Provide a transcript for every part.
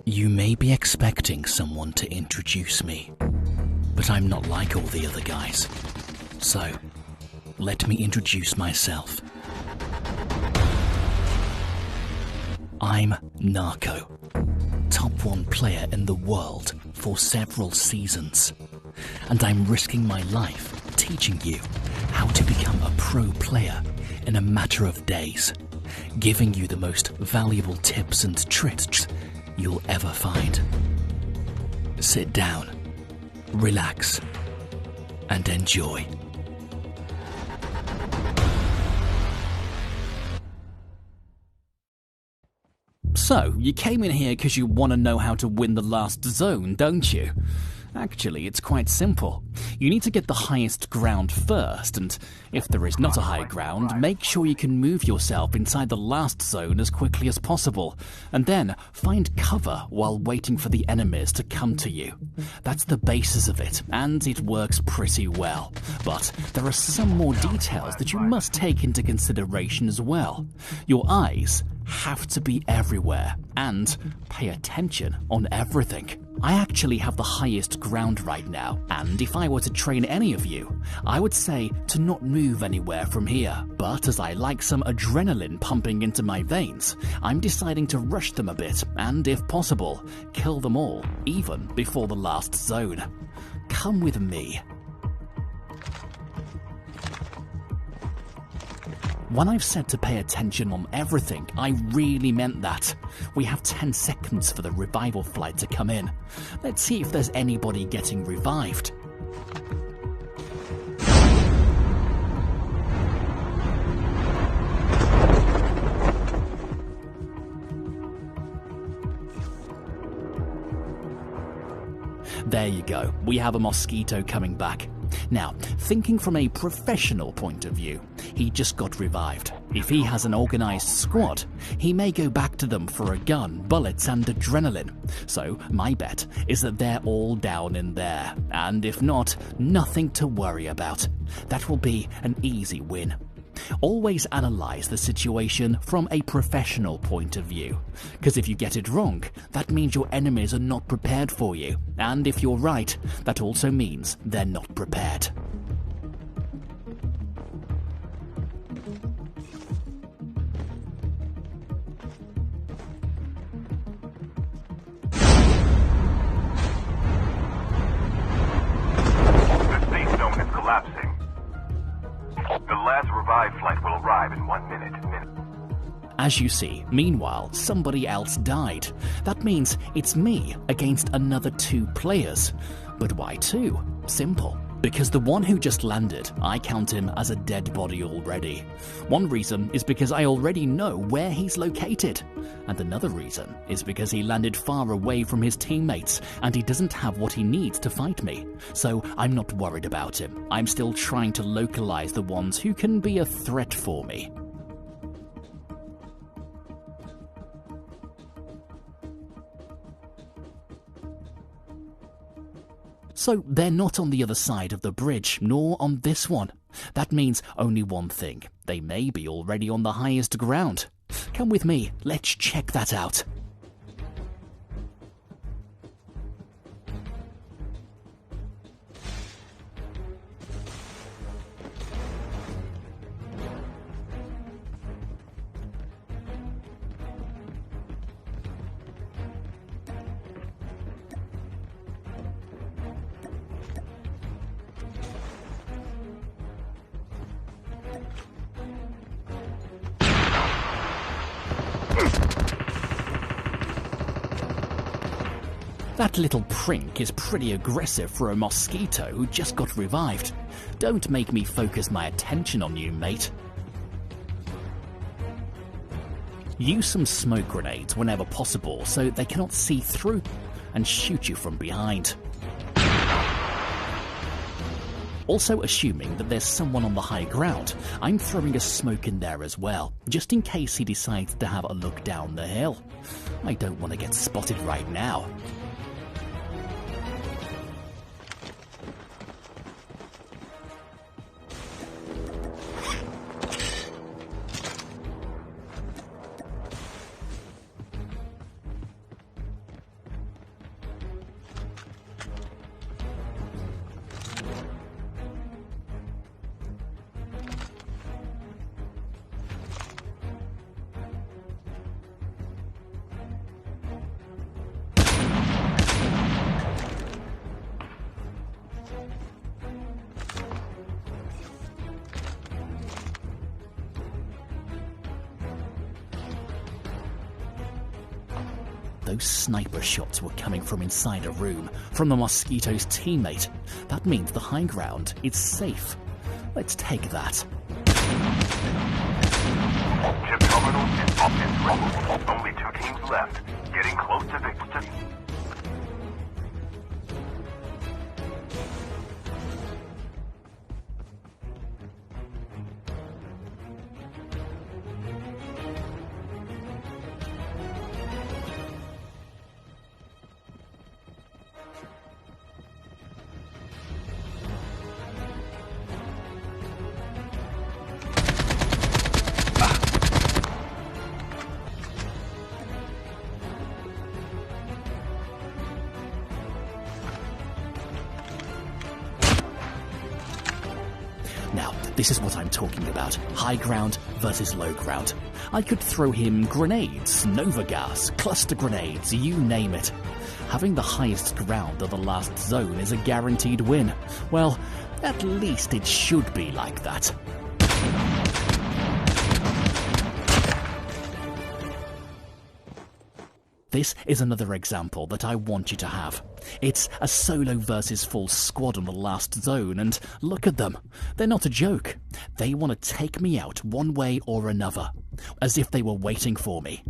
You may be expecting someone to introduce me, but I'm not like all the other guys. So, let me introduce myself. I'm Narco, top 1 player in the world for several seasons, and I'm risking my life teaching you how to become a pro player in a matter of days, giving you the most valuable tips and tricks you'll ever find. Sit down, relax, and enjoy. So, you came in here because you want to know how to win the last zone, don't you? Actually, it's quite simple. You need to get the highest ground first, and if there is not a high ground, make sure you can move yourself inside the last zone as quickly as possible, and then find cover while waiting for the enemies to come to you. That's the basis of it, and it works pretty well. But there are some more details that you must take into consideration as well. Your eyes have to be everywhere, and pay attention on everything. I actually have the highest ground right now, and if I were to train any of you, I would say to not move anywhere from here. But as I like some adrenaline pumping into my veins, I'm deciding to rush them a bit, and if possible, kill them all, even before the last zone. Come with me. When I've said to pay attention on everything, I really meant that. We have 10 seconds for the revival flight to come in. Let's see if there's anybody getting revived. There you go, we have a mosquito coming back. Now, thinking from a professional point of view, he just got revived. If he has an organised squad, he may go back to them for a gun, bullets and adrenaline. So, my bet is that they're all down in there. And if not, nothing to worry about. That will be an easy win. Always analyse the situation from a professional point of view, because if you get it wrong, that means your enemies are not prepared for you, and if you're right, that also means they're not prepared. The safe zone is collapsing. The last revived flight will arrive in 1 minute. As you see, meanwhile, somebody else died. That means it's me against another 2 players. But why 2? Simple. Because the one who just landed, I count him as a dead body already. One reason is because I already know where he's located. And another reason is because he landed far away from his teammates and he doesn't have what he needs to fight me. So I'm not worried about him. I'm still trying to localize the ones who can be a threat for me. So they're not on the other side of the bridge, nor on this one. That means only one thing. They may be already on the highest ground. Come with me, let's check that out. That little prink is pretty aggressive for a mosquito who just got revived. Don't make me focus my attention on you, mate. Use some smoke grenades whenever possible so they cannot see through and shoot you from behind. Also assuming that there's someone on the high ground, I'm throwing a smoke in there as well, just in case he decides to have a look down the hill. I don't want to get spotted right now. Those sniper shots were coming from inside a room, from the Mosquito's teammate. That means the high ground is safe. Let's take that. Chip terminal is up and running. Only 2 teams left. Getting close to victory. Now, this is what I'm talking about. High ground versus low ground. I could throw him grenades, Nova gas, cluster grenades, you name it. Having the highest ground of the last zone is a guaranteed win. Well, at least it should be like that. This is another example that I want you to have. It's a solo versus full squad on the last zone, and look at them. They're not a joke. They want to take me out one way or another, as if they were waiting for me.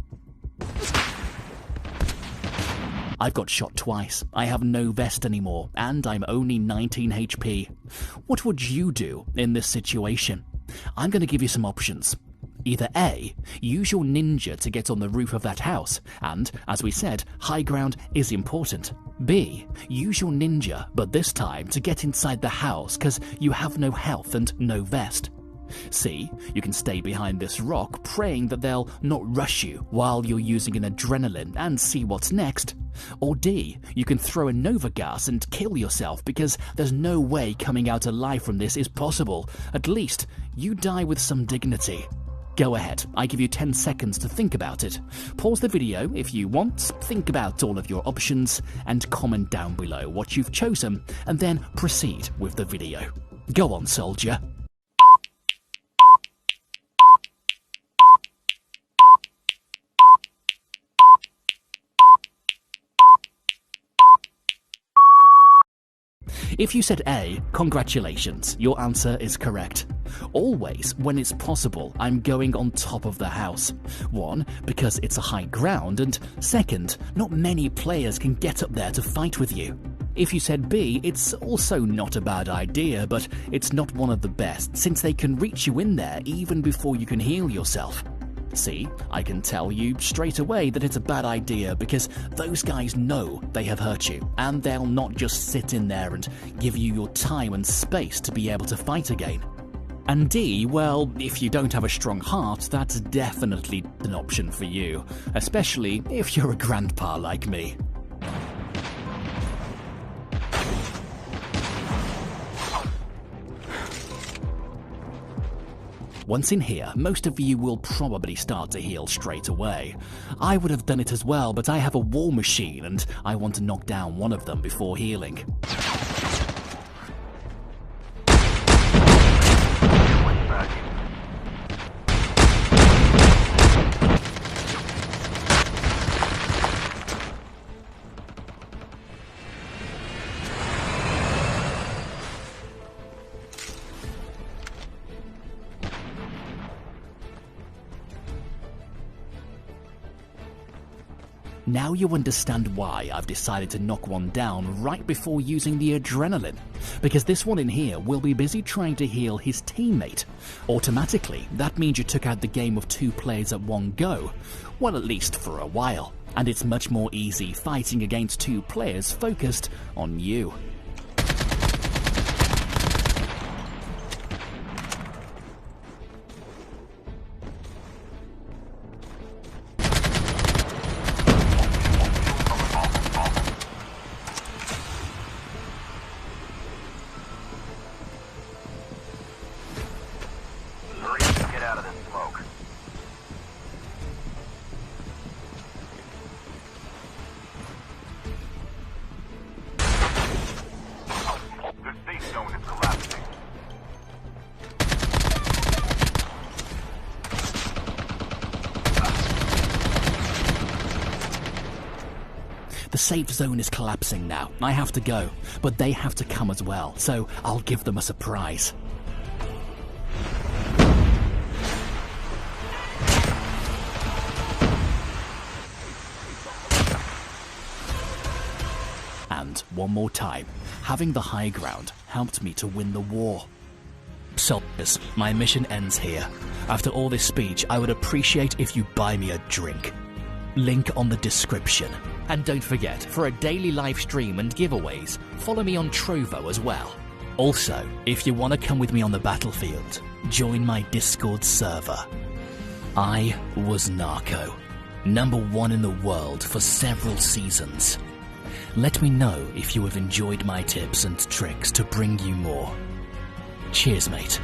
I've got shot twice, I have no vest anymore, and I'm only 19 HP. What would you do in this situation? I'm going to give you some options. Either A, use your ninja to get on the roof of that house, and, as we said, high ground is important. B, use your ninja, but this time to get inside the house because you have no health and no vest. C, you can stay behind this rock praying that they'll not rush you while you're using an adrenaline and see what's next. Or D, you can throw a Nova gas and kill yourself because there's no way coming out alive from this is possible. At least, you die with some dignity. Go ahead, I give you 10 seconds to think about it. Pause the video if you want, think about all of your options, and comment down below what you've chosen, and then proceed with the video. Go on, soldier. If you said A, congratulations, your answer is correct. Always, when it's possible, I'm going on top of the house. One, because it's a high ground, and second, not many players can get up there to fight with you. If you said B, it's also not a bad idea, but it's not one of the best, since they can reach you in there even before you can heal yourself. See, I can tell you straight away that it's a bad idea because those guys know they have hurt you, and they'll not just sit in there and give you your time and space to be able to fight again. And D, well, if you don't have a strong heart, that's definitely an option for you, especially if you're a grandpa like me. Once in here, most of you will probably start to heal straight away. I would have done it as well, but I have a war machine and I want to knock down one of them before healing. Now you understand why I've decided to knock one down right before using the adrenaline, because this one in here will be busy trying to heal his teammate. Automatically, that means you took out the game of 2 players at one go, well, at least for a while, and it's much more easy fighting against 2 players focused on you. The safe zone is collapsing now. I have to go, but they have to come as well, so I'll give them a surprise. And one more time, having the high ground helped me to win the war. Soldiers, my mission ends here. After all this speech, I would appreciate if you buy me a drink. Link on the description. And don't forget, for a daily live stream and giveaways, follow me on Trovo as well. Also, if you want to come with me on the battlefield, join my Discord server. I was Narco, #1 in the world for several seasons. Let me know if you have enjoyed my tips and tricks to bring you more. Cheers, mate.